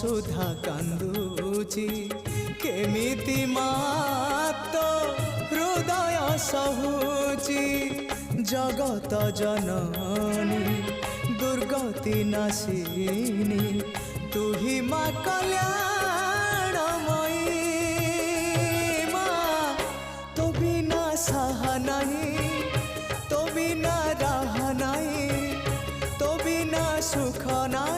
सुधा कांदुची केमिति मातो हृदय सहूची जगत जननी दुर्गति नाशिनी तू ही माँ कल्याणमयी माँ तो बिना सहा नहीं तो बिना राह नहीं तो बिना सुख ना